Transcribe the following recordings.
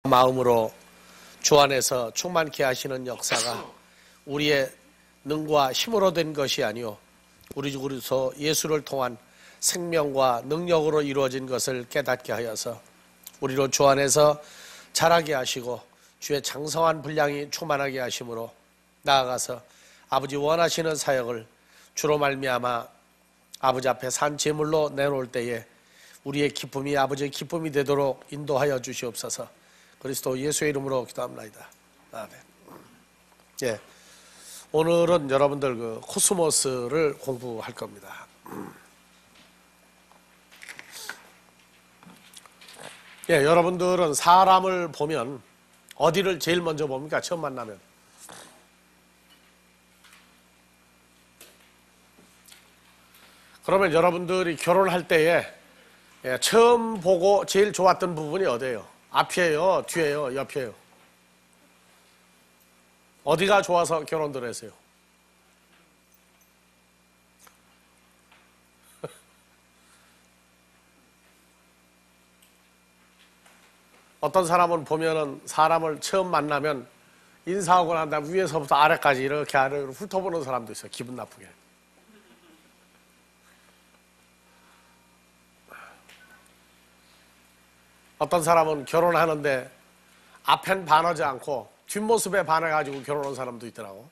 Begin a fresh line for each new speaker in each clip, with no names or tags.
마음으로 주 안에서 충만케 하시는 역사가 우리의 능과 힘으로 된 것이 아니요 우리 주 그리스도 예수를 통한 생명과 능력으로 이루어진 것을 깨닫게 하여서 우리로 주 안에서 자라게 하시고 주의 장성한 분량이 충만하게 하심으로 나아가서 아버지 원하시는 사역을 주로 말미암아 아버지 앞에 산 제물로 내놓을 때에 우리의 기쁨이 아버지의 기쁨이 되도록 인도하여 주시옵소서. 그리스도 예수의 이름으로 기도합니다. 아멘. 예, 오늘은 여러분들 그 코스모스를 공부할 겁니다. 예, 여러분들은 사람을 보면 어디를 제일 먼저 봅니까? 처음 만나면. 그러면 여러분들이 결혼할 때에 처음 보고 제일 좋았던 부분이 어디예요? 앞이에요? 뒤에요? 옆이에요? 어디가 좋아서 결혼들 했어요? 어떤 사람은 보면은 사람을 처음 만나면 인사하고 난 다음 위에서부터 아래까지 이렇게 아래로 훑어보는 사람도 있어요. 기분 나쁘게. 어떤 사람은 결혼하는데 앞엔 반하지 않고 뒷모습에 반해가지고 결혼한 사람도 있더라고.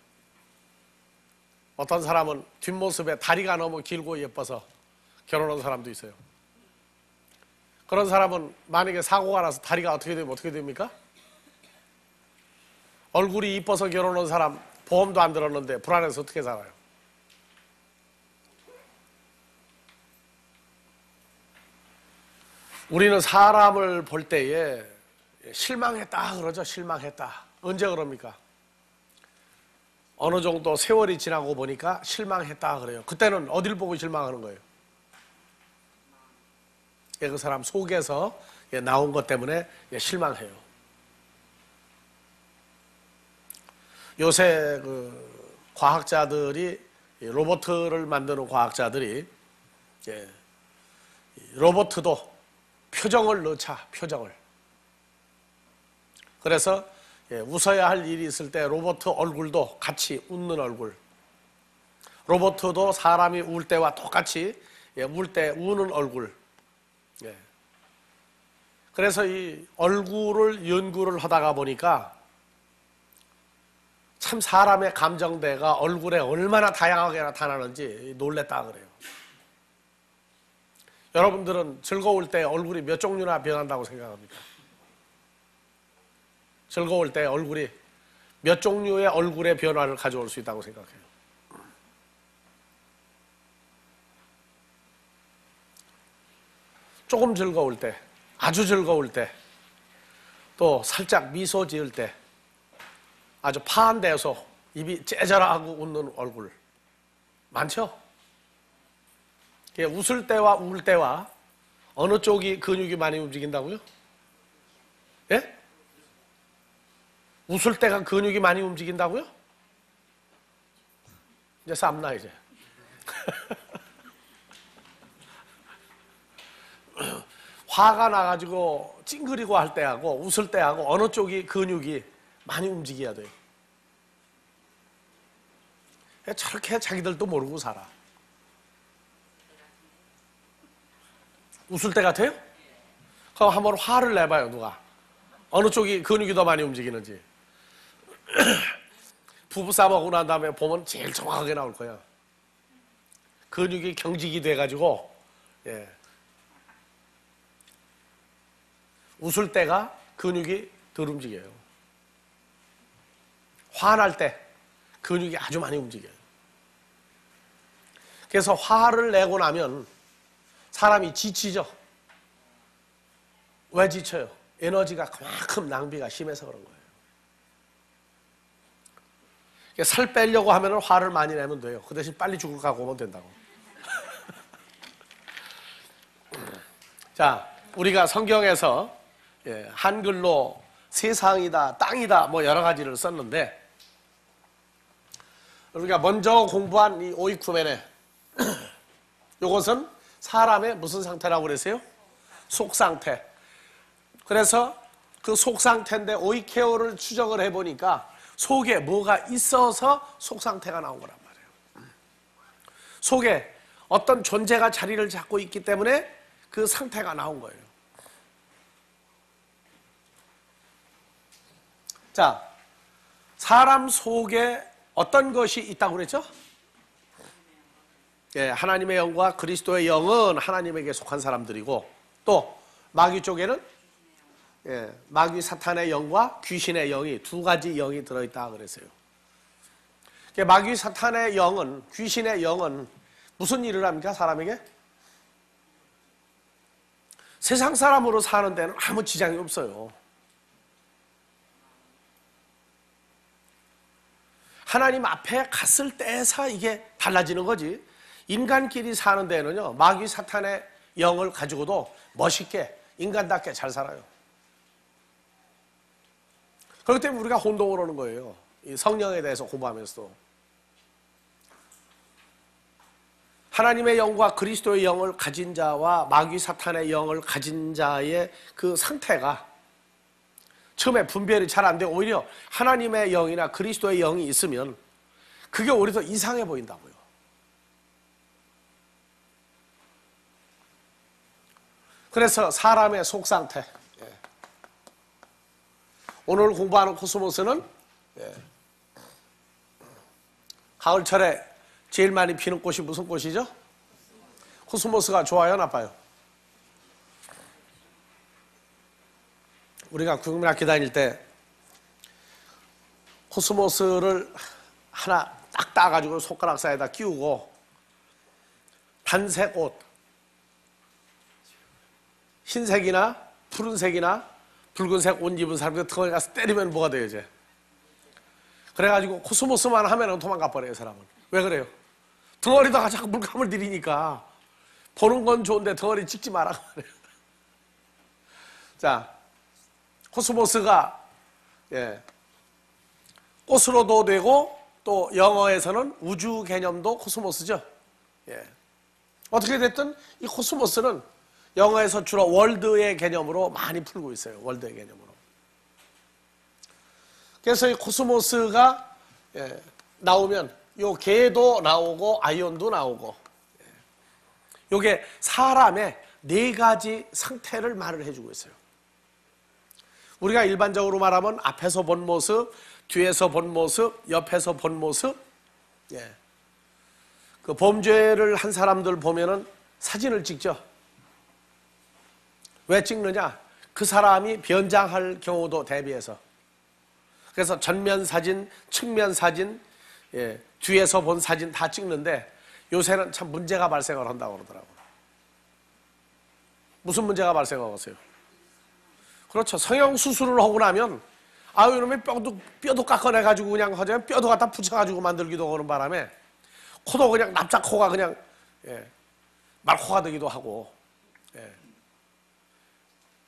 어떤 사람은 뒷모습에 다리가 너무 길고 예뻐서 결혼한 사람도 있어요. 그런 사람은 만약에 사고가 나서 다리가 어떻게 되면 어떻게 됩니까? 얼굴이 이뻐서 결혼한 사람 보험도 안 들었는데 불안해서 어떻게 살아요? 우리는 사람을 볼 때에 실망했다 그러죠. 실망했다. 언제 그럽니까? 어느 정도 세월이 지나고 보니까 실망했다 그래요. 그때는 어딜 보고 실망하는 거예요? 그 사람 속에서 나온 것 때문에 실망해요. 요새 그 과학자들이 로봇을 만드는 과학자들이 로봇도 표정을 넣자, 표정을. 그래서 웃어야 할 일이 있을 때 로봇 얼굴도 같이 웃는 얼굴. 로봇도 사람이 울 때와 똑같이 울 때 우는 얼굴. 그래서 이 얼굴을 연구를 하다가 보니까 참 사람의 감정대가 얼굴에 얼마나 다양하게 나타나는지 놀랬다 그래요. 여러분들은 즐거울 때 얼굴이 몇 종류나 변한다고 생각합니까? 즐거울 때 얼굴이 몇 종류의 얼굴의 변화를 가져올 수 있다고 생각해요? 조금 즐거울 때, 아주 즐거울 때, 또 살짝 미소 지을 때, 아주 파한 데서 입이 째절하고 웃는 얼굴 많죠? 웃을 때와 울 때와 어느 쪽이 근육이 많이 움직인다고요? 예? 웃을 때가 근육이 많이 움직인다고요? 이제 쌈나 이제. 화가 나가지고 찡그리고 할 때하고 웃을 때하고 어느 쪽이 근육이 많이 움직여야 돼요. 저렇게 자기들도 모르고 살아. 웃을 때 같아요? 그럼 한번 화를 내봐요, 누가. 어느 쪽이 근육이 더 많이 움직이는지. 부부싸움하고 난 다음에 보면 제일 정확하게 나올 거야. 근육이 경직이 돼가지고, 웃을 때가 근육이 덜 움직여요. 화날 때 근육이 아주 많이 움직여요. 그래서 화를 내고 나면 사람이 지치죠. 왜 지쳐요? 에너지가 그만큼 낭비가 심해서 그런 거예요. 살 빼려고 하면 화를 많이 내면 돼요. 그 대신 빨리 죽을 각오 오면 된다고. 자, 우리가 성경에서 한글로 세상이다, 땅이다, 뭐 여러 가지를 썼는데, 우리가 먼저 공부한 이 오이쿠메네, 이것은 사람의 무슨 상태라고 그랬어요? 속 상태. 그래서 그 속 상태인데 오이케오를 추적을 해보니까 속에 뭐가 있어서 속 상태가 나온 거란 말이에요. 속에 어떤 존재가 자리를 잡고 있기 때문에 그 상태가 나온 거예요. 자, 사람 속에 어떤 것이 있다고 그랬죠? 예, 하나님의 영과 그리스도의 영은 하나님에게 속한 사람들이고, 또 마귀 쪽에는 예, 마귀 사탄의 영과 귀신의 영이 두 가지 영이 들어있다 그랬어요. 마귀 사탄의 영은, 귀신의 영은 무슨 일을 합니까? 사람에게? 세상 사람으로 사는 데는 아무 지장이 없어요. 하나님 앞에 갔을 때서 이게 달라지는 거지. 인간끼리 사는 데는요, 마귀 사탄의 영을 가지고도 멋있게 인간답게 잘 살아요. 그렇기 때문에 우리가 혼동을 하는 거예요. 이 성령에 대해서 공부하면서도. 하나님의 영과 그리스도의 영을 가진 자와 마귀 사탄의 영을 가진 자의 그 상태가 처음에 분별이 잘 안 되고, 오히려 하나님의 영이나 그리스도의 영이 있으면 그게 오히려 더 이상해 보인다고요. 그래서 사람의 속 상태, 오늘 공부하는 코스모스는 가을철에 제일 많이 피는 꽃이 무슨 꽃이죠? 코스모스가 좋아요, 나빠요? 우리가 국민학교 다닐 때 코스모스를 하나 딱 따가지고 손가락 사이에다 끼우고 단색 옷, 흰색이나 푸른색이나 붉은색 옷 입은 사람들 등어리 가서 때리면 뭐가 돼요, 이제? 그래가지고 코스모스만 하면 도망가 버려요, 사람은. 왜 그래요? 등어리다가 자꾸 물감을 들이니까 보는 건 좋은데 등어리 찍지 마라 그래요. 자, 코스모스가 꽃으로도 되고, 또 영어에서는 우주 개념도 코스모스죠. 어떻게 됐든 이 코스모스는 영어에서 주로 월드의 개념으로 많이 풀고 있어요. 월드의 개념으로. 그래서 이 코스모스가 나오면 요 개도 나오고 아이온도 나오고, 요게 사람의 네 가지 상태를 말을 해주고 있어요. 우리가 일반적으로 말하면 앞에서 본 모습, 뒤에서 본 모습, 옆에서 본 모습. 그 범죄를 한 사람들 보면은 사진을 찍죠. 왜 찍느냐? 그 사람이 변장할 경우도 대비해서. 그래서 전면 사진, 측면 사진, 뒤에서 본 사진 다 찍는데, 요새는 참 문제가 발생을 한다고 그러더라고요. 무슨 문제가 발생하겠어요? 그렇죠. 성형수술을 하고 나면, 이놈의 뼈도 깎아내가지고 그냥 하자면 뼈도 갖다 붙여가지고 만들기도 하는 바람에 코도 그냥 납작코가 그냥, 말코가 되기도 하고,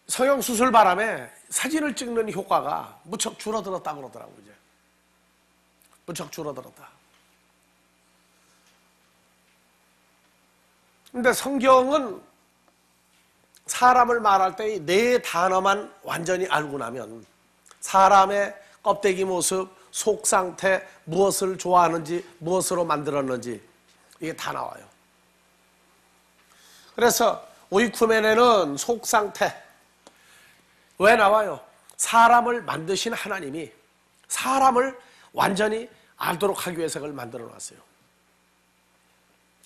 성형수술 바람에 사진을 찍는 효과가 무척 줄어들었다 그러더라고요, 이제. 무척 줄어들었다. 근데 성경은 사람을 말할 때 네 단어만 완전히 알고 나면 사람의 껍데기 모습, 속 상태, 무엇을 좋아하는지, 무엇으로 만들었는지 이게 다 나와요. 그래서 오이쿠멘에는 속 상태 왜 나와요? 사람을 만드신 하나님이 사람을 완전히 알도록 하기 위해서 그걸 만들어 놨어요.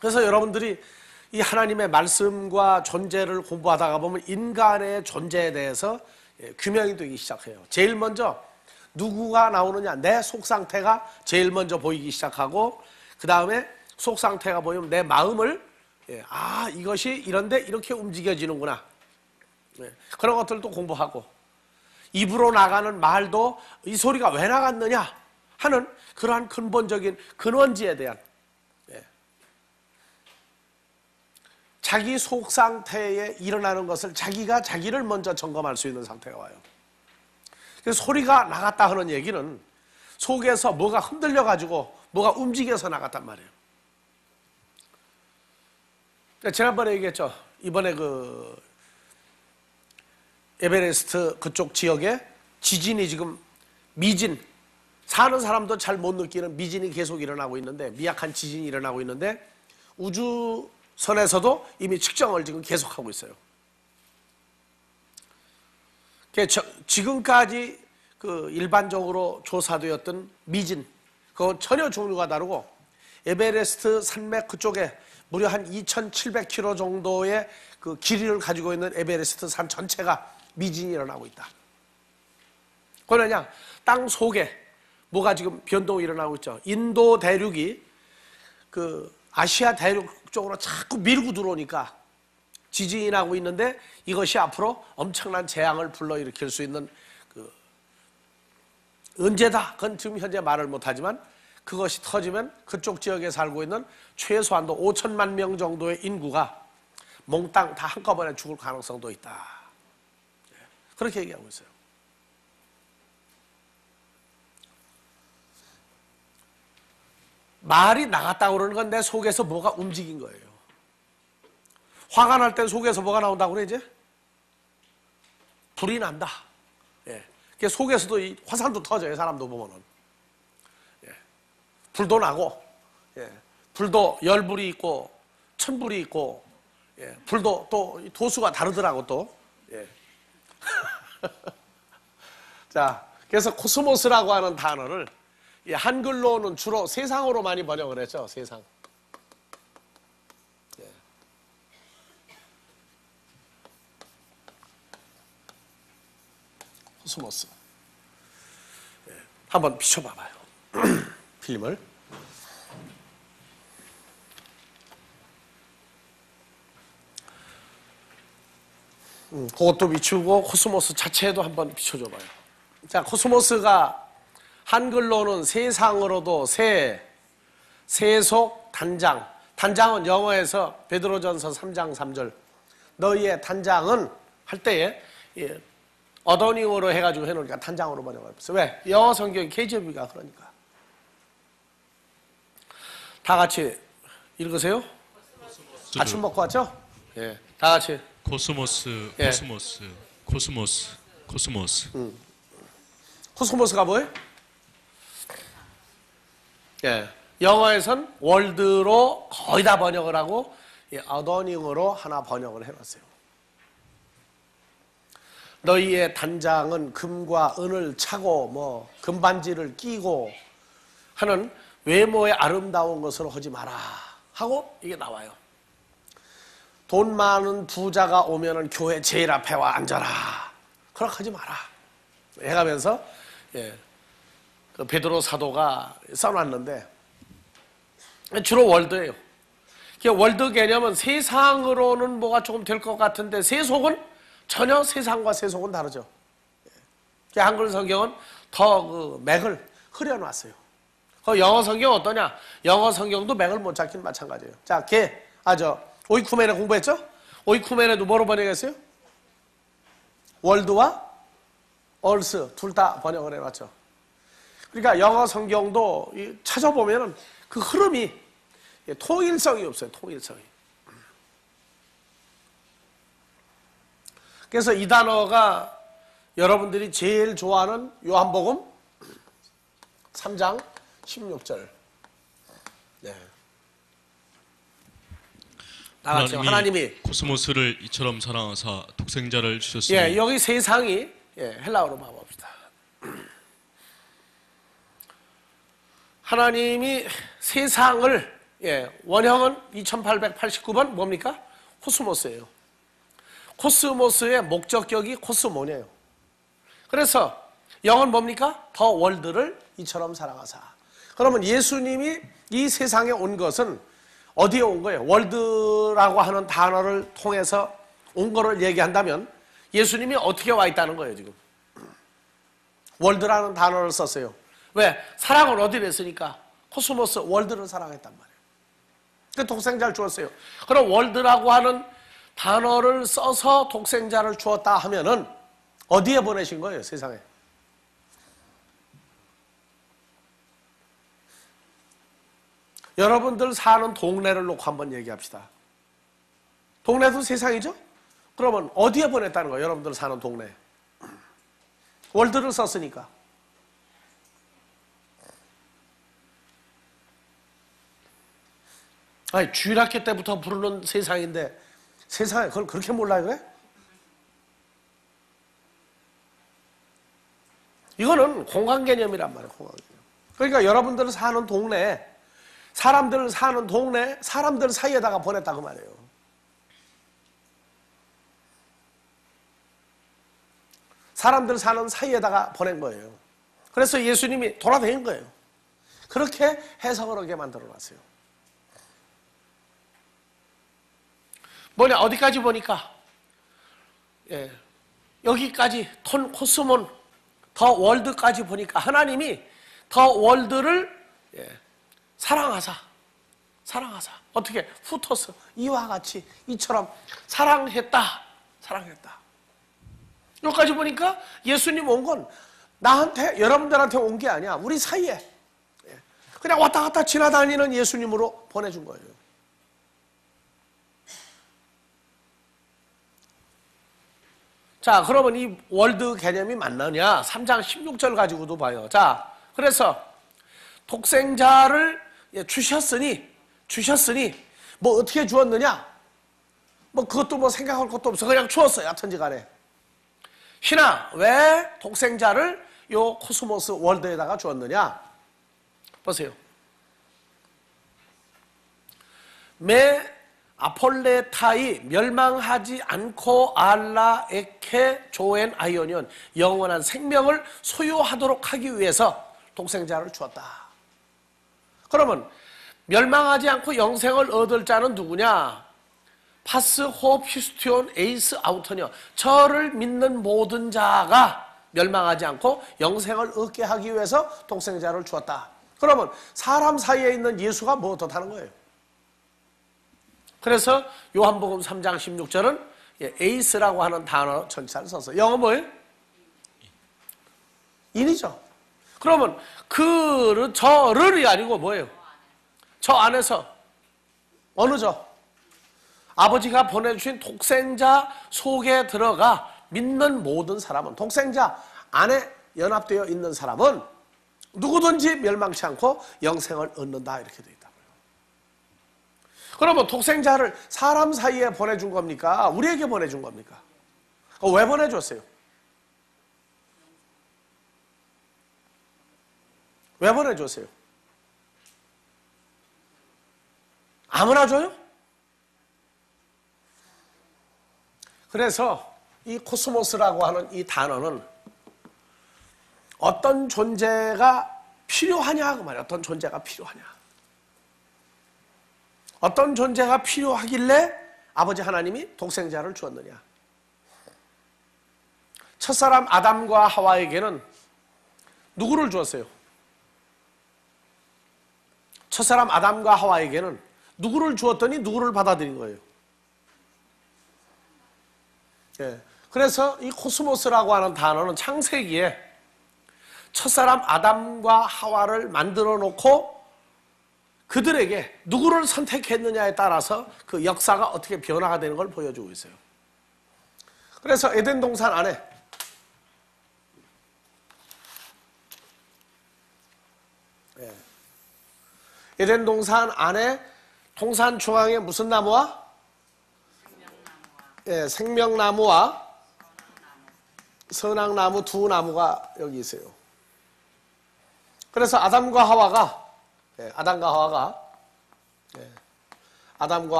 그래서 여러분들이 이 하나님의 말씀과 존재를 공부하다가 보면 인간의 존재에 대해서 규명이 되기 시작해요. 제일 먼저 누구가 나오느냐, 내 속상태가 제일 먼저 보이기 시작하고, 그 다음에 속상태가 보이면 내 마음을 이것이 이런데 이렇게 움직여지는구나, 그런 것들도 공부하고, 입으로 나가는 말도 이 소리가 왜 나갔느냐 하는 그러한 근본적인 근원지에 대한 자기 속 상태에 일어나는 것을 자기가 자기를 먼저 점검할 수 있는 상태가 와요. 그래서 소리가 나갔다 하는 얘기는 속에서 뭐가 흔들려 가지고 뭐가 움직여서 나갔단 말이에요. 지난번에 얘기했죠. 이번에 그 에베레스트 그쪽 지역에 지진이 지금 미진, 사는 사람도 잘 못 느끼는 미진이 계속 일어나고 있는데, 미약한 지진이 일어나고 있는데 우주선에서도 이미 측정을 지금 계속하고 있어요. 지금까지 그 일반적으로 조사되었던 미진, 그건 전혀 종류가 다르고, 에베레스트 산맥 그쪽에 무려 한 2,700km 정도의 그 길이를 가지고 있는 에베레스트 산 전체가 미진이 일어나고 있다. 그건 그냥 땅 속에 뭐가 지금 변동이 일어나고 있죠. 인도 대륙이 그 아시아 대륙 쪽으로 자꾸 밀고 들어오니까 지진이 나고 있는데, 이것이 앞으로 엄청난 재앙을 불러일으킬 수 있는 그 언제다, 그건 지금 현재 말을 못하지만, 그것이 터지면 그쪽 지역에 살고 있는 최소한도 5천만 명 정도의 인구가 몽땅 다 한꺼번에 죽을 가능성도 있다. 그렇게 얘기하고 있어요. 말이 나갔다고 그러는 건 내 속에서 뭐가 움직인 거예요. 화가 날 때 속에서 뭐가 나온다고 그래, 이제? 불이 난다. 예. 속에서도 이 화산도 터져요, 사람도 보면은. 예. 불도 나고, 예. 불도 열불이 있고, 천불이 있고, 예. 불도 또 도수가 다르더라고, 또. 예. 자, 그래서 코스모스라고 하는 단어를 한글로는 주로 세상으로 많이 번역을 했죠, 세상. 예. 코스모스. 예. 한번 비춰봐봐요. 필름을. 그것도 비추고 코스모스 자체도 한번 비춰줘봐요. 자, 코스모스가 한글로는 세상으로도 세속, 단장. 단장은 영어에서 베드로전서 3장 3절. 너희의 단장은 할 때에 어더닝으로 해가지고 해놓으니까 단장으로 번역을 했어요. 왜? 영어 성경 KJV가 그러니까. 다 같이 읽으세요. 아침 먹고 왔죠? 예. 다 같이.
코스모스,
예.
코스모스, 코스모스, 코스모스.
코스모스가 뭐예요? 예. 영어에선 월드로 거의 다 번역을 하고, 어더닝으로 하나 번역을 해놨어요. 너희의 단장은 금과 은을 차고 뭐 금반지를 끼고 하는 외모의 아름다운 것으로 하지 마라 하고 이게 나와요. 돈 많은 부자가 오면은 교회 제일 앞에 와 앉아라. 그렇게 하지 마라. 해가면서 그 베드로 사도가 써놨는데, 주로 월드예요. 월드 개념은 세상으로는 뭐가 조금 될 것 같은데 세속은 전혀 세상과 세속은 다르죠. 한글 성경은 더 그 맥을 흐려놨어요. 영어 성경 어떠냐? 영어 성경도 맥을 못 잡긴 마찬가지예요. 자, 오이쿠멘에 공부했죠? 오이쿠멘에도 뭐로 번역했어요? 월드와 얼스 둘 다 번역을 해놨죠. 그러니까 영어 성경도 찾아보면은 그 흐름이 통일성이 없어요. 통일성이. 그래서 이 단어가 여러분들이 제일 좋아하는 요한복음 3장 16절. 네. 나같이 하나님이
코스모스를 이처럼 사랑하사 독생자를 주셨으니.
예, 여기 세상이 헬라어로 봐봅시다. 하나님이 세상을 원형은 2889번 뭡니까? 코스모스예요. 코스모스의 목적격이 코스모니에요. 그래서 영은 뭡니까? 더 월드를 이처럼 사랑하사. 그러면 예수님이 이 세상에 온 것은 어디에 온 거예요? 월드라고 하는 단어를 통해서 온 거를 얘기한다면 예수님이 어떻게 와 있다는 거예요, 지금? 월드라는 단어를 썼어요. 왜? 사랑을 어디를 했으니까? 코스모스, 월드를 사랑했단 말이에요. 그 독생자를 주었어요. 그럼 월드라고 하는 단어를 써서 독생자를 주었다 하면은 어디에 보내신 거예요, 세상에? 여러분들 사는 동네를 놓고 한번 얘기합시다. 동네도 세상이죠? 그러면 어디에 보냈다는 거예요? 여러분들 사는 동네. 월드를 썼으니까. 아니, 주일학교 때부터 부르는 세상인데 세상에 그걸 그렇게 몰라요, 그래? 이거는 공간 개념이란 말이에요, 공간 개념. 그러니까 여러분들 사는 동네, 사람들 사는 동네, 사람들 사이에다가 보냈다 그 말이에요. 사람들 사는 사이에다가 보낸 거예요. 그래서 예수님이 돌아다닌 거예요. 그렇게 해석을 하게 만들어 놨어요. 뭐냐, 어디까지 보니까, 예, 여기까지, 코스몬, 더 월드까지 보니까 하나님이 더 월드를, 예, 사랑하사. 어떻게? 후토스, 이와 같이, 이처럼 사랑했다. 여기까지 보니까 예수님 온 건 나한테, 여러분들한테 온 게 아니야. 우리 사이에. 예, 그냥 왔다 갔다 지나다니는 예수님으로 보내준 거예요. 자, 그러면 이 월드 개념이 맞느냐? 3장 16절 가지고도 봐요. 자, 그래서 독생자를 주셨으니 뭐 어떻게 주었느냐? 뭐 그것도 뭐 생각할 것도 없어. 그냥 주었어요. 여튼지 간에. 신아, 왜 독생자를 요 코스모스 월드에다가 주었느냐? 보세요. 아폴레타이 멸망하지 않고 알라 에케 조엔 아이오니온 영원한 생명을 소유하도록 하기 위해서 독생자를 주었다. 그러면 멸망하지 않고 영생을 얻을 자는 누구냐? 파스 호 피스티온 에이스 아우터녀, 저를 믿는 모든 자가 멸망하지 않고 영생을 얻게 하기 위해서 독생자를 주었다. 그러면 사람 사이에 있는 예수가 뭐 어떻다는 거예요? 그래서 요한복음 3장 16절은 에이스라고 하는 단어 전치사를 썼어요. 영어 뭐예요? 인이죠. 그러면 저를이 아니고 뭐예요? 저 안에서 어느 저? 아버지가 보내주신 독생자 속에 들어가 믿는 모든 사람은, 독생자 안에 연합되어 있는 사람은 누구든지 멸망치 않고 영생을 얻는다, 이렇게 되어 있다. 그러면 독생자를 사람 사이에 보내준 겁니까? 우리에게 보내준 겁니까? 왜 보내줬어요? 왜 보내줬어요? 아무나 줘요? 그래서 이 코스모스라고 하는 이 단어는 어떤 존재가 필요하냐 그 말이에요. 어떤 존재가 필요하냐. 어떤 존재가 필요하길래 아버지 하나님이 독생자를 주었느냐. 첫사람 아담과 하와에게는 누구를 주었어요? 첫사람 아담과 하와에게는 누구를 주었더니 누구를 받아들인 거예요? 예. 그래서 이 코스모스라고 하는 단어는 창세기에 첫사람 아담과 하와를 만들어 놓고 그들에게 누구를 선택했느냐에 따라서 그 역사가 어떻게 변화가 되는 걸 보여주고 있어요. 그래서 에덴 동산 안에 에덴 동산 안에 동산 중앙에 무슨 나무와? 생명나무와 선악나무 두 나무가 여기 있어요. 그래서 아담과 하와가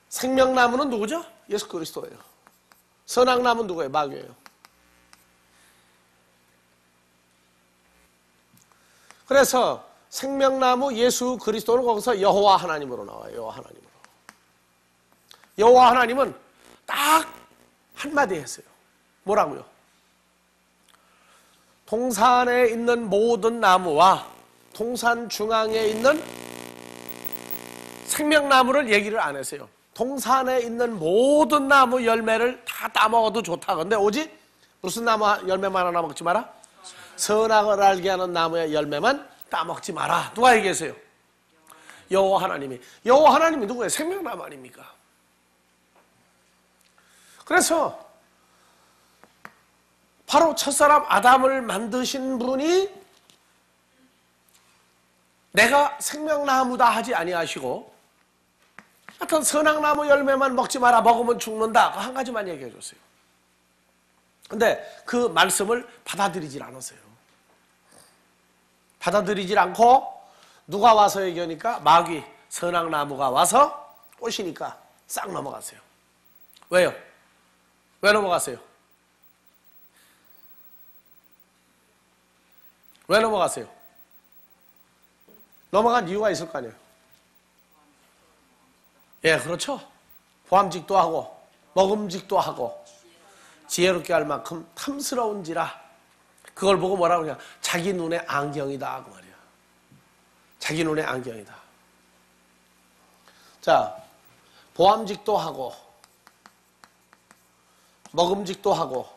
생명나무는 누구죠? 예수 그리스도예요. 선악나무는 누구예요? 마귀예요. 그래서 생명나무 예수 그리스도는 거기서 여호와 하나님으로 나와요. 여호와 하나님으로. 여호와 하나님은 딱 한마디 했어요. 뭐라고요? 동산에 있는 모든 나무와 동산 중앙에 있는 생명나무를 얘기를 안 했어요. 동산에 있는 모든 나무 열매를 다 따먹어도 좋다. 근데 오직 무슨 나무 열매만 하나 먹지 마라? 선악을 알게 하는 나무의 열매만 따먹지 마라. 누가 얘기했어요? 여호와 하나님이. 여호와 하나님이 누구예요? 생명나무 아닙니까? 그래서 바로 첫사람 아담을 만드신 분이 내가 생명나무다 하지 아니하시고 하여튼 선악나무 열매만 먹지 마라, 먹으면 죽는다, 한 가지만 얘기해 줬어요. 근데 그 말씀을 받아들이질 않았어요. 받아들이질 않고 누가 와서 얘기하니까 마귀, 선악나무가 와서 꼬시니까 싹 넘어갔어요. 왜요? 왜 넘어갔어요? 왜 넘어갔어요? 넘어간 이유가 있을 거 아니에요. 예, 그렇죠. 보암직도 하고 먹음직도 하고 지혜롭게 할 만큼 탐스러운지라. 그걸 보고 뭐라고 그러냐, 자기 눈의 안경이다 그 말이야. 자기 눈의 안경이다. 자, 보암직도 하고 먹음직도 하고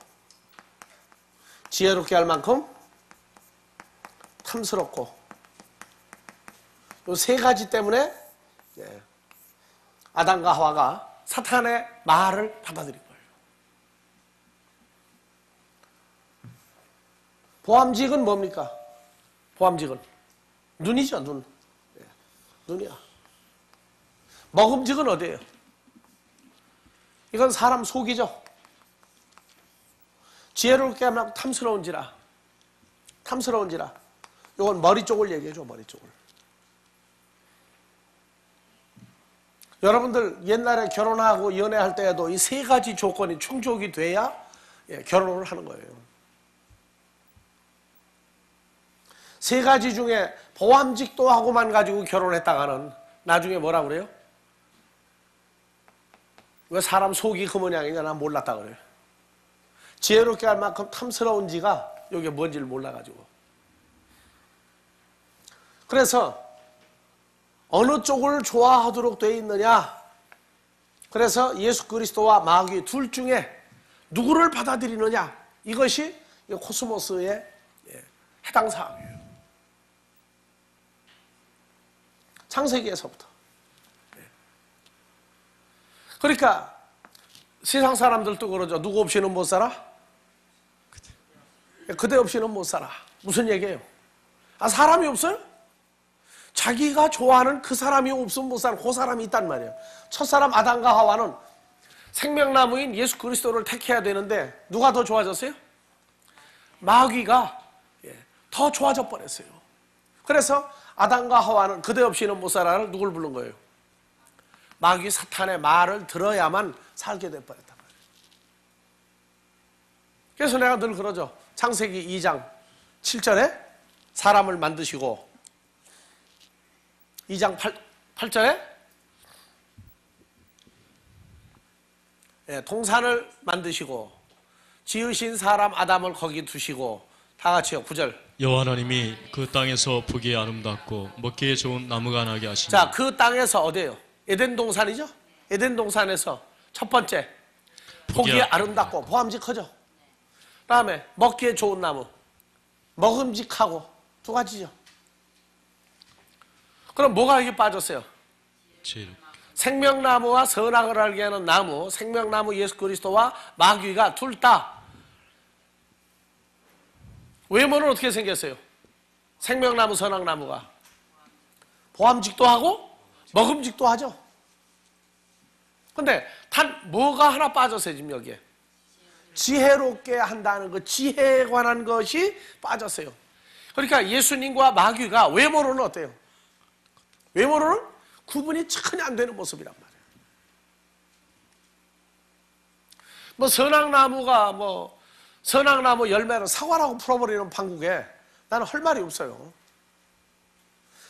지혜롭게 할 만큼 탐스럽고, 이 세 가지 때문에 아담과 하와가 사탄의 말을 받아들인 거예요. 보암직은 뭡니까? 보암직은 눈이죠, 눈. 눈이야. 먹음직은 어디예요? 이건 사람 속이죠. 지혜롭게 하면 탐스러운지라. 탐스러운지라. 이건 머리 쪽을 얘기해줘, 머리 쪽을. 여러분들 옛날에 결혼하고 연애할 때에도 이 세 가지 조건이 충족이 돼야 결혼을 하는 거예요. 세 가지 중에 보암직도 하고만 가지고 결혼했다가는 나중에 뭐라고 그래요? 왜 사람 속이 그 모양이냐, 난 몰랐다 그래요. 지혜롭게 할 만큼 탐스러운지가 이게 뭔지를 몰라가지고. 그래서 어느 쪽을 좋아하도록 되어 있느냐, 그래서 예수 그리스도와 마귀 둘 중에 누구를 받아들이느냐, 이것이 코스모스의 해당 사항이에요. 창세기에서부터. 그러니까 세상 사람들도 그러죠. 누구 없이는 못 살아? 그대 없이는 못 살아. 무슨 얘기예요? 아, 사람이 없어요? 자기가 좋아하는 그 사람이 없으면 못 사는 그 사람이 있단 말이에요. 첫사람 아담과 하와는 생명나무인 예수 그리스도를 택해야 되는데 누가 더 좋아졌어요? 마귀가 더 좋아져 버렸어요. 그래서 아담과 하와는 그대 없이는 못 살아를 누굴 부른 거예요? 마귀 사탄의 말을 들어야만 살게 돼 버렸단 말이에요. 그래서 내가 늘 그러죠. 창세기 2장 7절에 사람을 만드시고 2장 8절에 동산을 만드시고 지으신 사람 아담을 거기 두시고, 다 같이요. 9절.
여호와 하나님이 그 땅에서 보기에 아름답고 먹기에 좋은 나무가 나게 하시니.
자, 그 땅에서 어디예요? 에덴 동산이죠? 에덴 동산에서 첫 번째 보기에 아름답고 보암직하죠. 다음에 먹기에 좋은 나무, 먹음직하고, 두 가지죠. 그럼 뭐가 여기 빠졌어요? 생명나무와 선악을 알게 하는 나무, 생명나무 예수 그리스도와 마귀가 둘 다 외모는 어떻게 생겼어요? 생명나무, 선악나무가 보암직도 하고 먹음직도 하죠. 근데 단 뭐가 하나 빠졌어요, 지금 여기에. 지혜롭게 한다는 것, 지혜에 관한 것이 빠졌어요. 그러니까 예수님과 마귀가 외모로는 어때요? 외모로는 구분이 전혀 안 되는 모습이란 말이에요. 뭐 선악나무 열매를 사과라고 풀어버리는 판국에 나는 할 말이 없어요.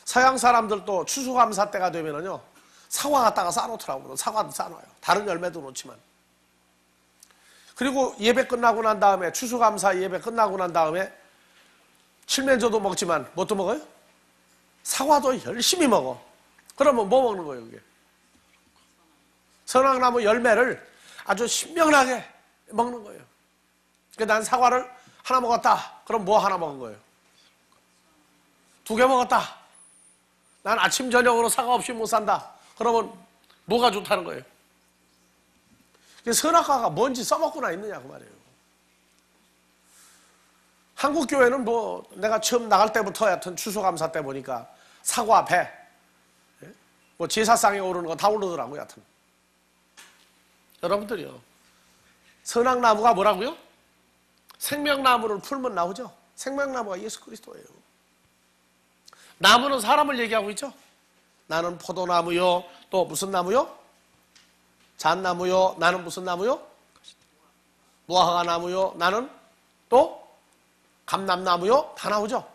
서양 사람들도 추수감사 때가 되면은요, 사과 갖다가 싸놓더라고요. 사과도 싸놔요. 다른 열매도 놓지만. 그리고 예배 끝나고 난 다음에, 추수감사 예배 끝나고 난 다음에 칠면조도 먹지만 뭣도 먹어요? 사과도 열심히 먹어. 그러면 뭐 먹는 거예요, 그게? 선악나무 열매를 아주 신명나게 먹는 거예요. 그러니까 난 사과를 하나 먹었다. 그럼 뭐 하나 먹은 거예요? 2개 먹었다. 난 아침 저녁으로 사과 없이 못 산다. 그러면 뭐가 좋다는 거예요? 선악과가 뭔지 써먹고나 있느냐 그 말이에요. 한국 교회는 뭐 내가 처음 나갈 때부터 하여튼 추수감사 때 보니까 사과, 배, 뭐 제사상에 오르는 거 다 오르더라고요. 하여튼 여러분들이요, 선악나무가 뭐라고요? 생명나무를 풀면 나오죠. 생명나무가 예수 그리스도예요. 나무는 사람을 얘기하고 있죠. 나는 포도나무요, 또 무슨 나무요? 잣나무요. 나는 무슨 나무요? 무화과나무요. 나는 또 감람나무요. 다 나오죠.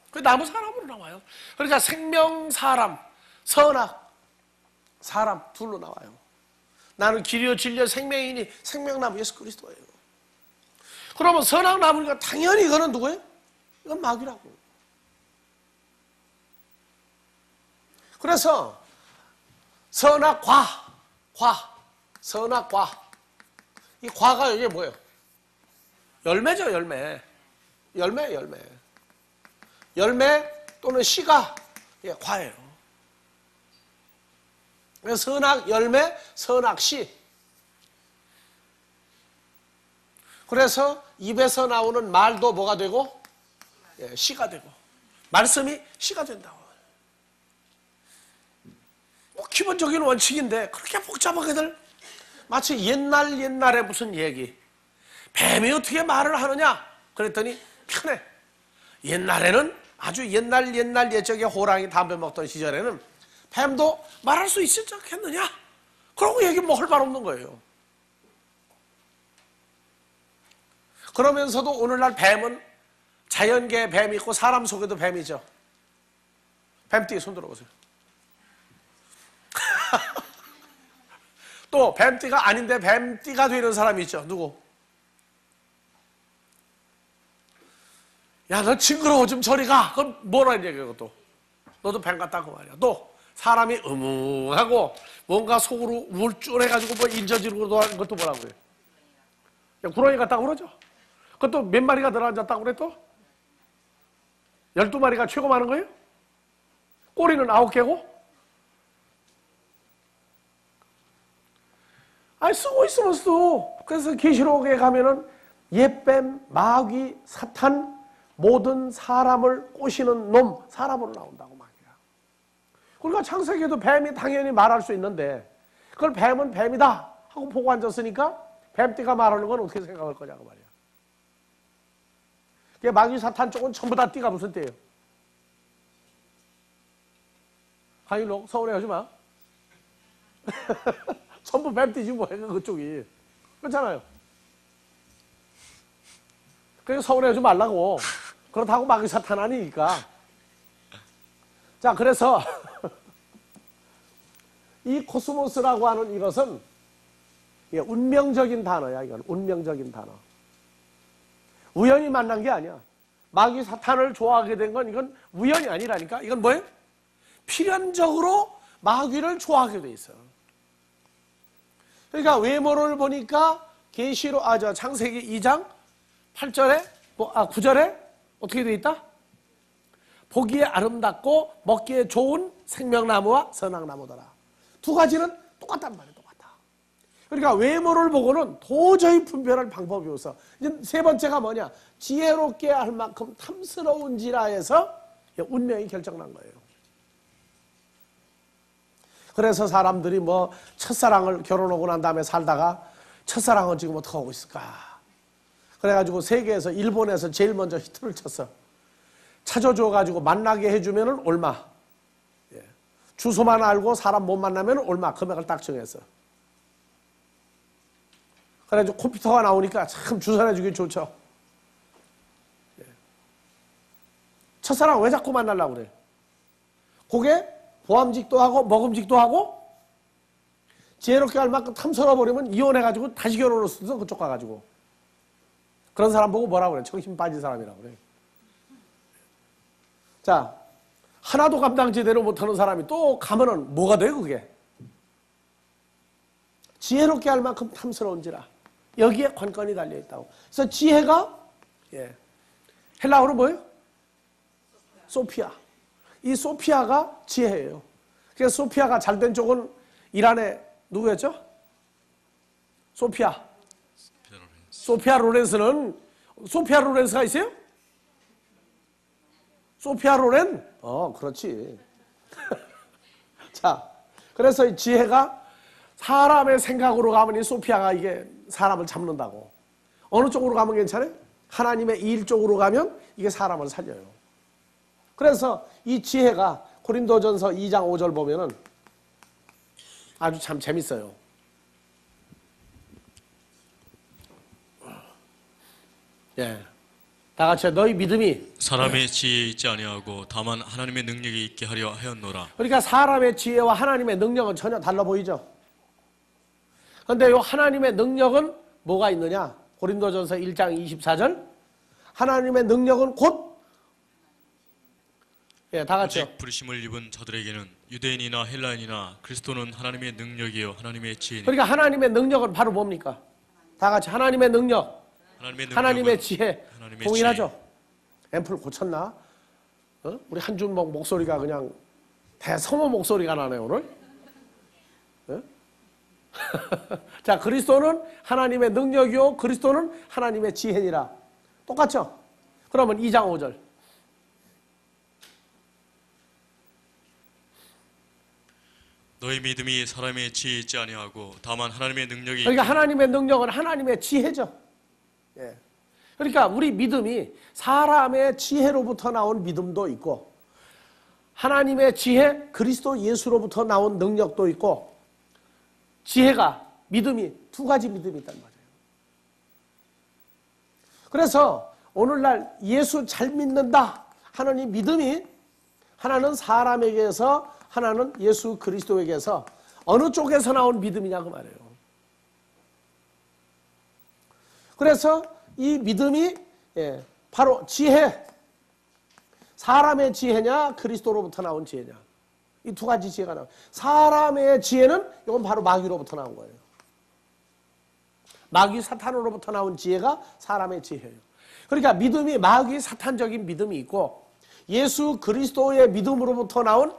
그 나무 사람으로 나와요. 그러니까 생명 사람, 선악 사람 둘로 나와요. 나는 길이요 진리요 생명이니 생명나무 예수 그리스도예요. 그러면 선악나무니까 당연히 이거는 누구예요? 이건 마귀라고. 그래서 선악과, 선악과, 이 과가 이게 뭐예요? 열매죠. 열매 또는 씨가 과예요. 선악 열매, 선악 씨. 그래서 입에서 나오는 말도 뭐가 되고? 씨가 되고. 말씀이 씨가 된다고. 뭐 기본적인 원칙인데 그렇게 복잡하게들 마치 옛날에 무슨 얘기. 뱀이 어떻게 말을 하느냐? 그랬더니 편해. 옛날에는 아주 옛날 옛적에 호랑이 담배 먹던 시절에는 뱀도 말할 수 있을 적 했느냐? 그러고 얘기 뭐 할 말 없는 거예요. 그러면서도 오늘날 뱀은 자연계에 뱀이 있고 사람 속에도 뱀이죠. 뱀띠에 손 들어보세요. 또 뱀띠가 아닌데 뱀띠가 되는 사람이 있죠. 누구? 야, 너 징그러워 좀 저리 가. 그럼 뭐라 얘기해 그것도. 너도 뱀 같다고 말이야. 또 사람이 하고 뭔가 속으로 우울증해가지고 뭐 인저지르고 하는 것도 뭐라고 그래. 야, 구렁이 같다고 그러죠. 그것도 몇 마리가 들어앉았다고 그래 또? 12마리가 최고 많은 거예요? 꼬리는 9개고? 아니 쓰고 있으면서도. 그래서 계시록에 가면은 옛뱀, 마귀, 사탄, 모든 사람을 꼬시는 놈, 사람으로 나온다고 말이야. 그러니까 창세기에도 뱀이 당연히 말할 수 있는데 그걸 뱀은 뱀이다 하고 보고 앉았으니까 뱀띠가 말하는 건 어떻게 생각할 거냐고 말이야. 마귀, 사탄 쪽은 전부 다 띠가 무슨 띠예요? 강일록 서운해하지 마. 전부 뱀띠지 뭐해 그쪽이. 그렇잖아요. 그래서 서운해하지 말라고. 그렇다고 마귀, 사탄 아니니까. 자, 그래서 이 코스모스라고 하는 이것은 운명적인 단어야. 이건 운명적인 단어. 우연히 만난 게 아니야. 마귀, 사탄을 좋아하게 된 건 이건 우연이 아니라니까. 이건 뭐예요? 필연적으로 마귀를 좋아하게 돼 있어. 그러니까 외모를 보니까 계시록 창세기 2장 8절에 9절에 어떻게 돼 있다? 보기에 아름답고 먹기에 좋은 생명나무와 선악나무더라. 두 가지는 똑같단 말이에요. 똑같아. 그러니까 외모를 보고는 도저히 분별할 방법이 없어. 이제 세 번째가 뭐냐? 지혜롭게 할 만큼 탐스러운지라 해서 운명이 결정난 거예요. 그래서 사람들이 뭐 첫사랑을 결혼하고 난 다음에 살다가 첫사랑은 지금 어떻게 하고 있을까? 그래가지고 세계에서 일본에서 제일 먼저 히트를 쳤어. 찾아줘가지고 만나게 해주면은 얼마? 주소만 알고 사람 못 만나면 얼마? 금액을 딱 정했어. 그래가지고 컴퓨터가 나오니까 참 주선해주기 좋죠. 첫사랑 왜 자꾸 만나려고 그래? 그게 보암직도 하고 먹음직도 하고 지혜롭게 할 만큼 탐스러워버리면 이혼해가지고 다시 결혼을 쓰던 그쪽 가가지고. 그런 사람 보고 뭐라고 그래? 정신 빠진 사람이라고 그래. 자, 하나도 감당 제대로 못하는 사람이 또 가면은 뭐가 돼 그게? 지혜롭게 할 만큼 탐스러운지라. 여기에 관건이 달려있다고. 그래서 지혜가 헬라어로 뭐예요? 소피아. 이 소피아가 지혜예요. 그래서 소피아가 잘된 쪽은 이란의 누구였죠? 소피아. 소피아 로렌스는, 소피아 로렌스가 있어요? 소피아 로렌? 그렇지. 자, 그래서 이 지혜가 사람의 생각으로 가면 이 소피아가 이게 사람을 잡는다고. 어느 쪽으로 가면 괜찮아요? 하나님의 일 쪽으로 가면 이게 사람을 살려요. 그래서 이 지혜가 고린도전서 2장 5절 보면은 아주 참 재밌어요. 예. 다 같이 너희 믿음이
사람의 지혜에 있지 아니하고 다만 하나님의 능력이 있게 하려 하였노라.
그러니까 사람의 지혜와 하나님의 능력은 전혀 달라 보이죠. 그런데 이 하나님의 능력은 뭐가 있느냐? 고린도전서 1장 24절 하나님의 능력은 곧 다 같이요.
오직 부르심을 입은 자들에게는 유대인이나 헬라인이나 그리스도는 하나님의 능력이요 하나님의 지혜니.
그러니까 하나님의 능력은 바로 뭡니까? 다 같이 하나님의 능력, 하나님의 지혜.
하나님의
동일하죠? 앰플 고쳤나? 우리 한준목 목소리가 그냥 대성호 목소리가 나네 오늘. 자, 그리스도는 하나님의 능력이요 그리스도는 하나님의 지혜니라. 똑같죠? 그러면 2장 5절
너희 믿음이 사람의 지혜에 있지 아니하고 다만 하나님의 능력이
그러니까
있게
하나님의 능력은 하나님의 지혜죠. 예. 그러니까 우리 믿음이 사람의 지혜로부터 나온 믿음도 있고 하나님의 지혜 그리스도 예수로부터 나온 능력도 있고 지혜가 믿음이 두 가지 믿음이 있단 말이에요. 그래서 오늘날 예수 잘 믿는다 하는 이 믿음이 하나는 사람에게서 하나는 예수 그리스도에게서 어느 쪽에서 나온 믿음이냐 그 말이에요. 그래서 이 믿음이 바로 지혜, 사람의 지혜냐 그리스도로부터 나온 지혜냐 이 두 가지 지혜가 나와요. 사람의 지혜는 이건 바로 마귀로부터 나온 거예요. 마귀 사탄으로부터 나온 지혜가 사람의 지혜예요. 그러니까 믿음이 마귀 사탄적인 믿음이 있고 예수 그리스도의 믿음으로부터 나온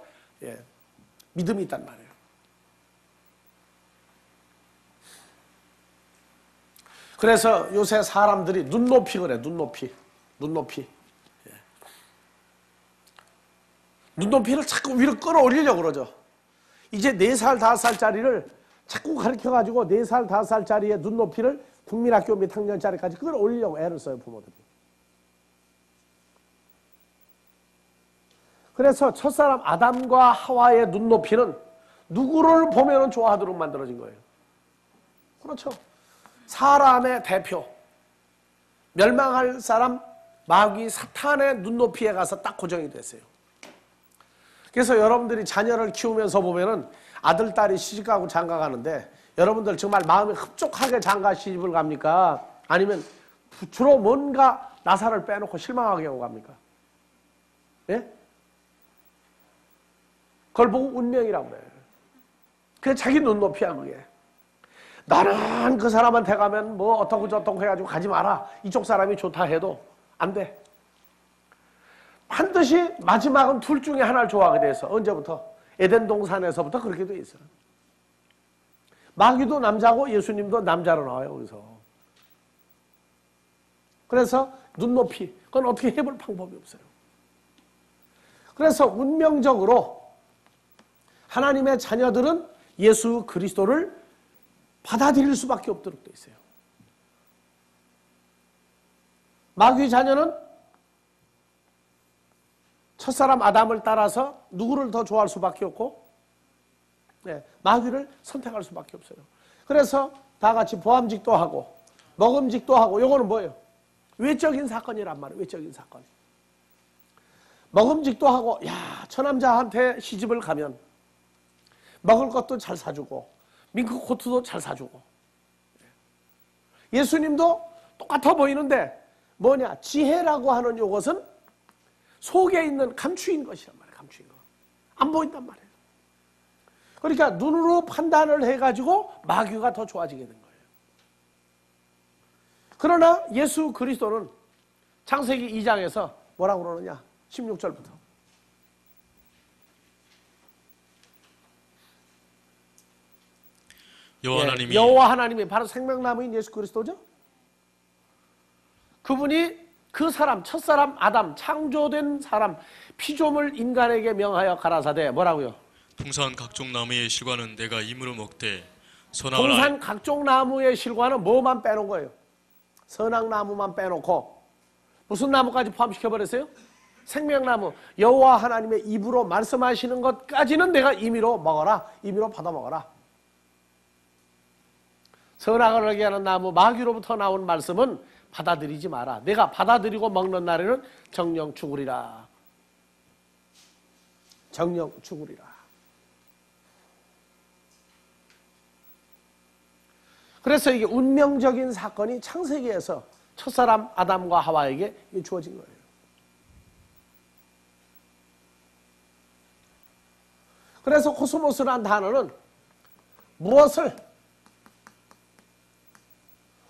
믿음이 있단 말이에요. 그래서 요새 사람들이 눈높이 그래. 눈높이. 눈높이를 자꾸 위로 끌어올리려고 그러죠. 이제 4살, 5살짜리를 자꾸 가르쳐가지고 4살, 5살짜리의 눈높이를 국민학교 몇 학년짜리까지 끌어올리려고 애를 써요, 부모들이. 그래서 첫사람 아담과 하와의 눈높이는 누구를 보면 좋아하도록 만들어진 거예요. 그렇죠. 사람의 대표, 멸망할 사람 마귀 사탄의 눈높이에 가서 딱 고정이 됐어요. 그래서 여러분들이 자녀를 키우면서 보면은 아들, 딸이 시집가고 장가가는데 여러분들 정말 마음이 흡족하게 장가 시집을 갑니까? 아니면 주로 뭔가 나사를 빼놓고 실망하게 하고 갑니까? 예? 그걸 보고 운명이라고 그래요. 그게 자기 눈높이야 그게. 나는 그 사람한테 가면 뭐 어떻고 저떻고 해가지고 가지 마라. 이쪽 사람이 좋다 해도 안 돼. 반드시 마지막은 둘 중에 하나를 좋아하게 돼서 언제부터? 에덴 동산에서부터 그렇게 돼 있어요. 마귀도 남자고 예수님도 남자로 나와요. 그래서 눈높이 그건 어떻게 해볼 방법이 없어요. 그래서 운명적으로 하나님의 자녀들은 예수 그리스도를 받아들일 수밖에 없도록 돼 있어요. 마귀 자녀는 첫사람 아담을 따라서 누구를 더 좋아할 수밖에 없고 마귀를 선택할 수밖에 없어요. 그래서 다 같이 보암직도 하고 먹음직도 하고 요거는 뭐예요? 외적인 사건이란 말이에요. 외적인 사건. 먹음직도 하고 처남자한테 시집을 가면 먹을 것도 잘 사주고 밍크 코트도 잘 사주고 예수님도 똑같아 보이는데 뭐냐? 지혜라고 하는 이것은 속에 있는 감추인 것이란 말이에요. 감추인 거. 안 보인단 말이에요. 그러니까 눈으로 판단을 해가지고 마귀가 더 좋아지게 된 거예요. 그러나 예수 그리스도는 창세기 2장에서 뭐라고 그러느냐? 16절부터.
여호와 하나님이
여호와 하나님이 바로 생명나무인 예수 그리스도죠. 그분이 그 사람, 첫사람 아담, 창조된 사람 피조물 인간에게 명하여 가라사대 뭐라고요?
통산 각종 나무의 실과는 내가 임으로 먹되 선악을
동산 각종 나무의 실과는 뭐만 빼놓은 거예요? 선악나무만 빼놓고 무슨 나무까지 포함시켜버렸어요? 생명나무, 여호와 하나님의 입으로 말씀하시는 것까지는 내가 임의로 먹어라, 임의로 받아 먹어라. 선악을 알게 하는 나무 마귀로부터 나온 말씀은 받아들이지 마라. 내가 받아들이고 먹는 날에는 정령 죽으리라. 정령 죽으리라. 그래서 이게 운명적인 사건이 창세기에서 첫사람 아담과 하와에게 주어진 거예요. 그래서 코스모스라는 단어는 무엇을,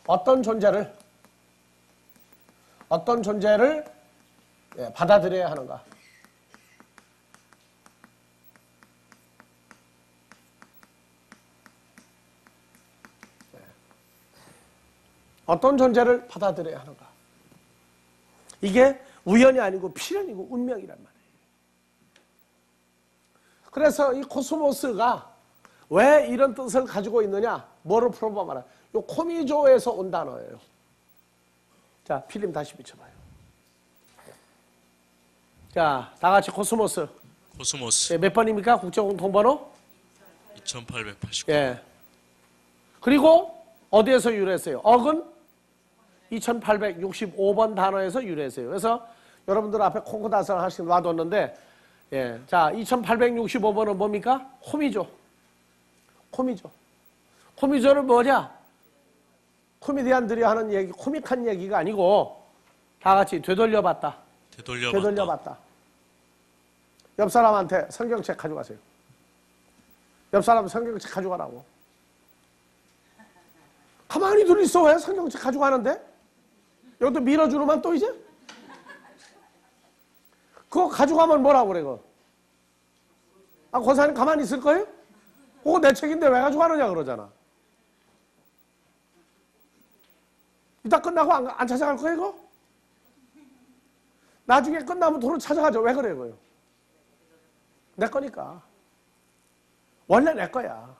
어떤 존재를 받아들여야 하는가. 어떤 존재를 받아들여야 하는가. 이게 우연이 아니고 필연이고 운명이란 말이에요. 그래서 이 코스모스가 왜 이런 뜻을 가지고 있느냐, 뭐를 풀어보면 요 코미조에서 온 단어예요. 자, 필름 다시 비춰봐요. 자, 다 같이 코스모스.
코스모스
몇 번입니까? 국제공통번호?
2889.
예. 그리고 어디에서 유래했어요? 억은 2865번 단어에서 유래했어요. 그래서 여러분들 앞에 콩고다스를 하나씩 놔뒀는데, 예. 자, 2865번은 뭡니까? 코미조. 코미조는 뭐냐? 코미디언들이 하는 얘기, 코믹한 얘기가 아니고 다 같이 되돌려봤다. 옆 사람한테 성경책 가져가세요. 옆 사람 성경책 가져가라고. 가만히 둘 있어. 왜 성경책 가져가는데? 여기도 밀어주르면 또 이제? 그거 가져가면 뭐라고 그래, 그거? 아, 권사님 가만히 있을 거예요? 그거 내 책인데 왜 가져가느냐 그러잖아. 이따 끝나고 안 찾아갈 거예요, 이거? 나중에 끝나면 도로 찾아가죠. 왜 그래요, 그거요? 내 거니까. 원래 내 거야.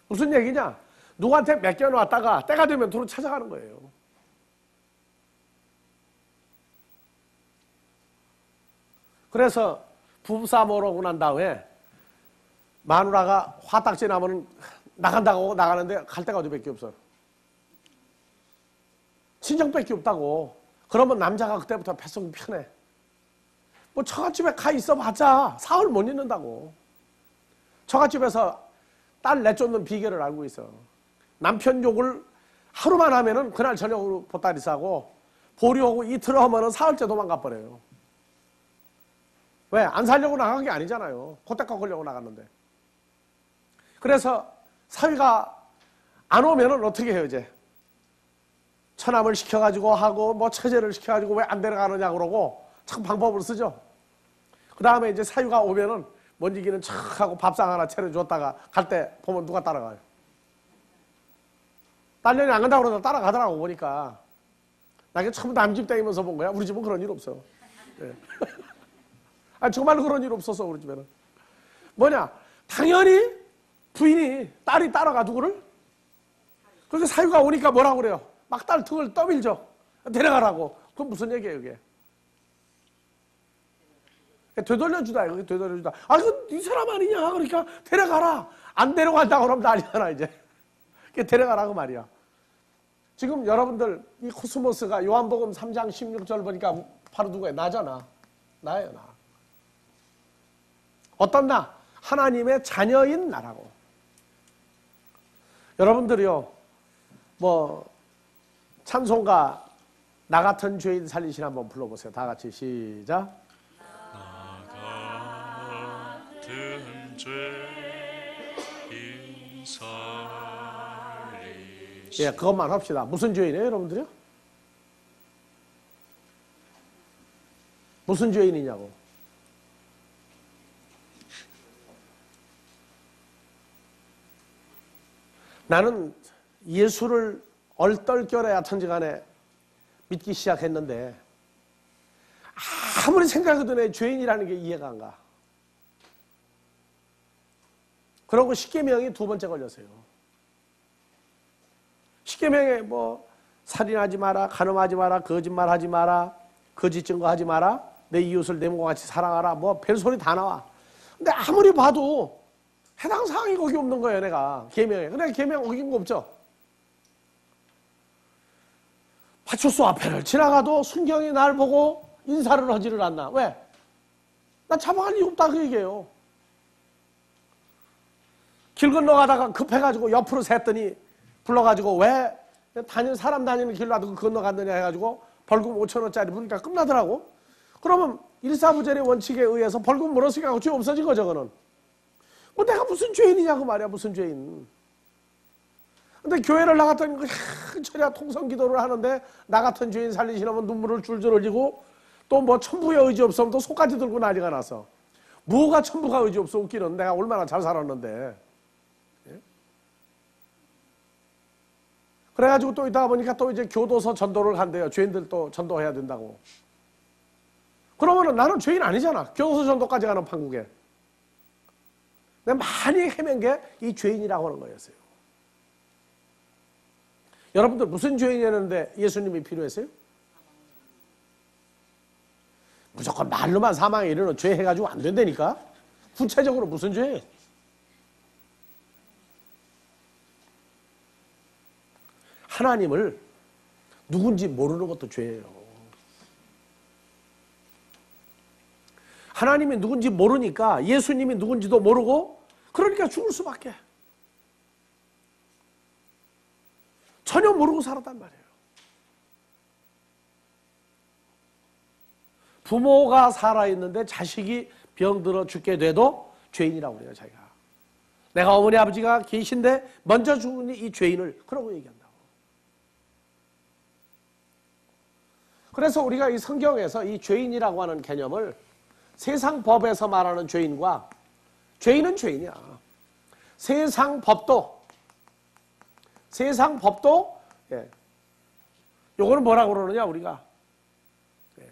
무슨 얘기냐? 누구한테 맡겨놨다가 때가 되면 도로 찾아가는 거예요. 그래서 부부싸움 오고 난 다음에 마누라가 화딱지 나면 나간다고 나가는데 갈 데가 어디밖에 없어. 친정밖에 없다고. 그러면 남자가 그때부터 뱃속이 편해. 뭐 처갓집에 가 있어봤자 사흘 못 있는다고. 처갓집에서 딸 내쫓는 비결을 알고 있어. 남편 욕을 하루만 하면은 그날 저녁으로 보따리 싸고 보류하고 이틀 하면은 사흘째 도망가 버려요. 왜? 안 살려고 나간 게 아니잖아요. 그때 꺾으려고 나갔는데. 그래서 사위가 안 오면은 어떻게 해요, 이제? 처남을 시켜가지고 하고 뭐 처제를 시켜가지고 왜 안 데려가느냐 그러고 참 방법을 쓰죠. 그 다음에 이제 사위가 오면은 먼지기는 척 하고 밥상 하나 차려줬다가 갈 때 보면 누가 따라가요? 딸년이 안 간다고 그러다 따라가더라고 보니까. 나 이게 처음 남집 다니면서 본 거야. 우리 집은 그런 일 없어. 네. 아니 정말로 그런 일 없었어 우리 집에는. 뭐냐? 당연히 부인이 딸이 따라가 누구를? 그렇게 사유가 오니까 뭐라고 그래요? 막 딸 등을 떠밀죠. 데려가라고. 그건 무슨 얘기예요 이게? 되돌려주다 이거 되돌려주다. 아 이거 네 사람 아니냐? 그러니까 데려가라. 안 데려간다고 그러면 난리잖아 이제. 데려가라고 말이야. 지금 여러분들 이 코스모스가 요한복음 3장 16절 보니까 바로 누구예요? 나잖아. 나예요 나. 어떤 나? 하나님의 자녀인 나라고. 여러분들이요 뭐 찬송가 나 같은 죄인 살리신 한번 불러보세요. 다 같이 시작.
나 같은 죄인 살리신.
예, 그것만 합시다. 무슨 죄인이에요 여러분들이요? 무슨 죄인이냐고. 나는 예수를 얼떨결에 하든지 간에 믿기 시작했는데 아무리 생각해도 내 죄인이라는 게 이해가 안 가. 그러고 십계명이 두 번째 걸렸어요. 십계명에 뭐 살인하지 마라, 간음하지 마라, 거짓말하지 마라, 거짓 증거하지 마라, 내 이웃을 내 몸과 같이 사랑하라, 뭐 별소리 다 나와. 근데 아무리 봐도 해당 사항이 거기 없는 거예요, 내가 계명에. 근데 계명 어긴 거 없죠. 파출소 앞에를 지나가도 순경이 날 보고 인사를 하지를 않나. 왜? 나 잡아갈 이유 없다 그 얘기예요. 길 건너가다가 급해가지고 옆으로 샜더니 불러가지고 왜 사람 다니는 길로 놔두고 건너갔느냐 해가지고 벌금 5,000원짜리 부르니까 끝나더라고. 그러면 일사부절의 원칙에 의해서 벌금 물었으니까 죄 없어진 거죠, 그거는. 뭐 내가 무슨 죄인이냐고 말이야, 무슨 죄인. 근데 교회를 나갔더니 철야 통성 기도를 하는데 나 같은 죄인 살리시려면 눈물을 줄줄 흘리고 또 뭐 천부의 의지 없으면 또 속까지 들고 난리가 나서. 뭐가 천부가 의지 없어 웃기는, 내가 얼마나 잘 살았는데. 예? 그래가지고 또 있다가 보니까 또 이제 교도소 전도를 간대요. 죄인들 또 전도해야 된다고. 그러면은 나는 죄인 아니잖아. 교도소 전도까지 가는 판국에. 내가 많이 헤맨 게 이 죄인이라고 하는 거였어요. 여러분들 무슨 죄인이었는데 예수님이 필요했어요? 무조건 말로만 사망에 이르는 죄 해가지고 안 된다니까. 구체적으로 무슨 죄? 하나님을 누군지 모르는 것도 죄예요. 하나님이 누군지 모르니까 예수님이 누군지도 모르고 그러니까 죽을 수밖에. 전혀 모르고 살았단 말이에요. 부모가 살아있는데 자식이 병들어 죽게 돼도 죄인이라고 그래요, 자기가. 내가 어머니 아버지가 계신데 먼저 죽으니 이 죄인을, 그러고 얘기한다고. 그래서 우리가 이 성경에서 이 죄인이라고 하는 개념을 세상 법에서 말하는 죄인과, 죄인은 죄인이야. 세상 법도 예. 요거는 뭐라고 그러느냐 우리가, 예.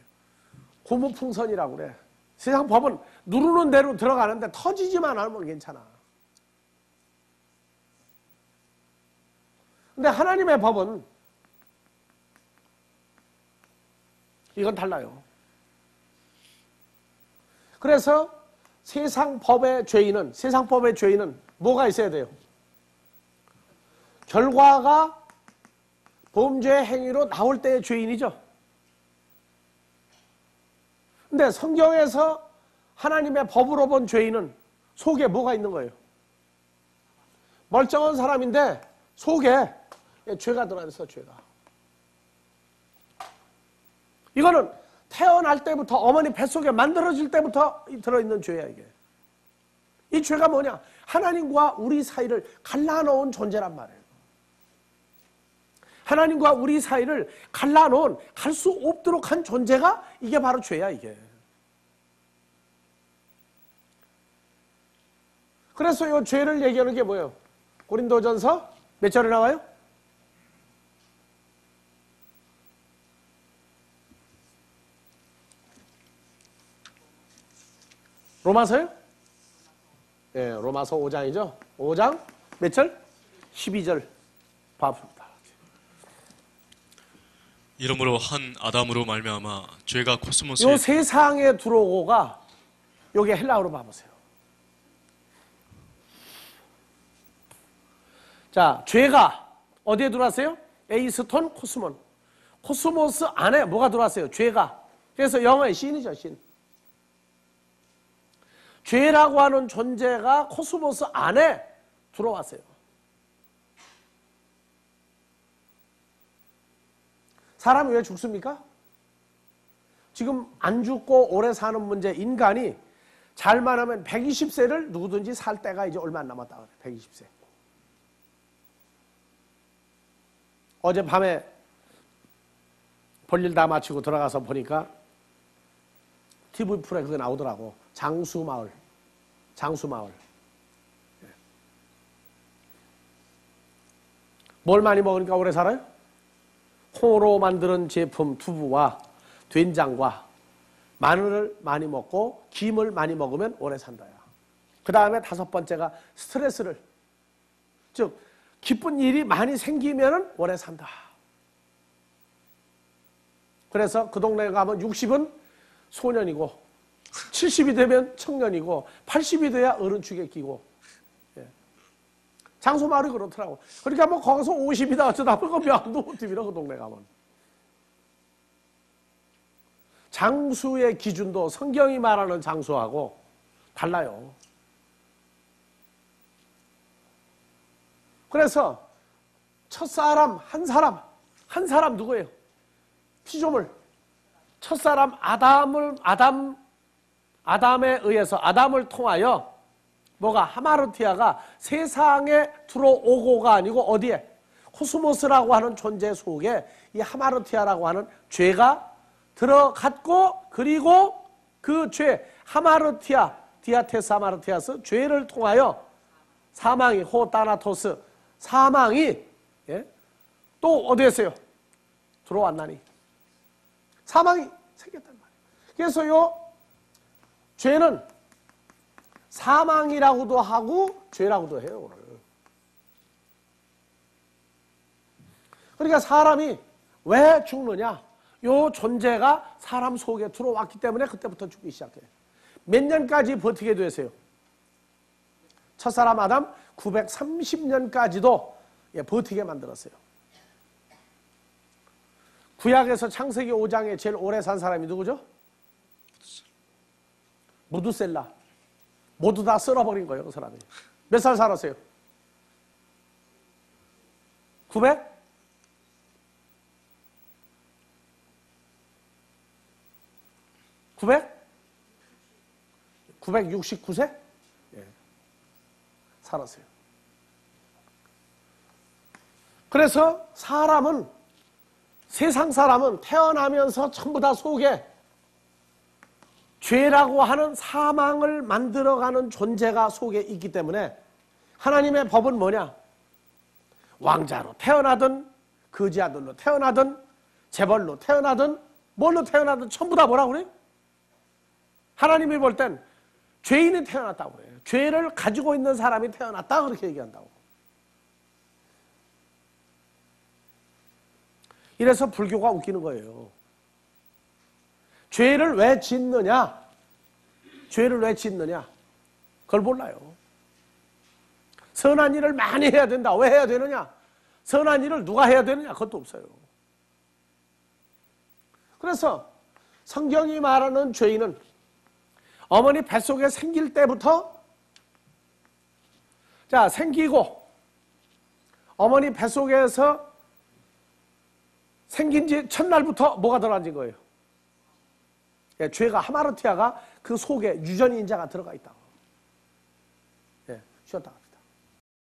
고무풍선이라고 그래. 세상 법은 누르는 대로 들어가는데 터지지만 않으면 괜찮아. 근데 하나님의 법은 이건 달라요. 그래서 세상 법의 죄인은 뭐가 있어야 돼요? 결과가 범죄 행위로 나올 때의 죄인이죠. 근데 성경에서 하나님의 법으로 본 죄인은 속에 뭐가 있는 거예요? 멀쩡한 사람인데 속에 죄가 들어있어, 죄가. 이거는 태어날 때부터 어머니 뱃속에 만들어질 때부터 들어있는 죄야, 이게. 이 죄가 뭐냐? 하나님과 우리 사이를 갈라놓은 존재란 말이에요. 하나님과 우리 사이를 갈라놓은, 갈 수 없도록 한 존재가 이게 바로 죄야, 이게. 그래서 이 죄를 얘기하는 게 뭐예요? 고린도전서 몇 절에 나와요? 로마서요? 예, 로마서 5장이죠. 5장 몇 절? 12절 봐봅니다.
이러므로 한 아담으로 말미암아 죄가
이
코스모스에
세상에 들어오고가 요게 헬라어로 봐보세요. 자, 죄가 어디에 들어왔어요? 에이스톤 코스몬. 코스모스 안에 뭐가 들어왔어요? 죄가. 그래서 영어의 신이죠, 신. 죄라고 하는 존재가 코스모스 안에 들어왔어요. 사람이 왜 죽습니까? 지금 안 죽고 오래 사는 문제, 인간이 잘만 하면 120세를 누구든지 살 때가 이제 얼마 안 남았다 그래. 120세. 어젯밤에 볼일 다 마치고 들어가서 보니까 TV 프로에 그게 나오더라고. 장수마을. 뭘 많이 먹으니까 오래 살아요? 콩으로 만드는 제품 두부와 된장과 마늘을 많이 먹고 김을 많이 먹으면 오래 산다야. 그 다음에 5번째가 스트레스를, 즉 기쁜 일이 많이 생기면 오래 산다. 그래서 그 동네 가면 60은 소년이고 70이 되면 청년이고 80이 돼야 어른축에 끼고, 예. 장소마을이 그렇더라고. 그러니까 뭐 거기서 50이다 어쩌다 보면 명도 못 비밀어, 그 동네 가면. 장수의 기준도 성경이 말하는 장수하고 달라요. 그래서 첫사람 한 사람 누구예요? 피조물. 첫사람 아담에 의해서, 아담을 통하여 뭐가, 하마르티아가 세상에 들어오고가 아니고 어디에? 코스모스라고 하는 존재 속에 이 하마르티아라고 하는 죄가 들어갔고, 그리고 그 죄, 하마르티아, 디아테스 하마르티아스, 죄를 통하여 사망이, 호타나토스, 사망이, 예? 또 어디 했어요? 들어왔나니. 사망이 생겼단 말이에요. 그래서요, 죄는 사망이라고도 하고 죄라고도 해요, 오늘. 그러니까 사람이 왜 죽느냐? 요 존재가 사람 속에 들어왔기 때문에 그때부터 죽기 시작해요. 몇 년까지 버티게 되세요? 첫사람 아담 930년까지도 버티게 만들었어요. 구약에서 창세기 5장에 제일 오래 산 사람이 누구죠? 무두셀라. 모두 다 쓸어버린 거예요, 그 사람이. 몇 살 살았어요? 900? 969세? 예. 살았어요. 그래서 세상 사람은 태어나면서 전부 다 속에 죄라고 하는 사망을 만들어가는 존재가 속에 있기 때문에 하나님의 법은 뭐냐? 왕자로 태어나든 거지 아들로 태어나든 재벌로 태어나든 뭘로 태어나든 전부 다 뭐라고 그래요? 하나님이 볼 땐 죄인이 태어났다고 그래요. 죄를 가지고 있는 사람이 태어났다, 그렇게 얘기한다고. 이래서 불교가 웃기는 거예요. 죄를 왜 짓느냐? 죄를 왜 짓느냐? 그걸 몰라요. 선한 일을 많이 해야 된다. 왜 해야 되느냐? 선한 일을 누가 해야 되느냐? 그것도 없어요. 그래서 성경이 말하는 죄인은 어머니 뱃속에 생길 때부터, 자, 생기고 어머니 뱃속에서 생긴 지 첫날부터 뭐가 들어앉은 거예요? 예, 죄가, 하마르티아가 그 속에 유전인자가 들어가 있다고. 예, 쉬었다.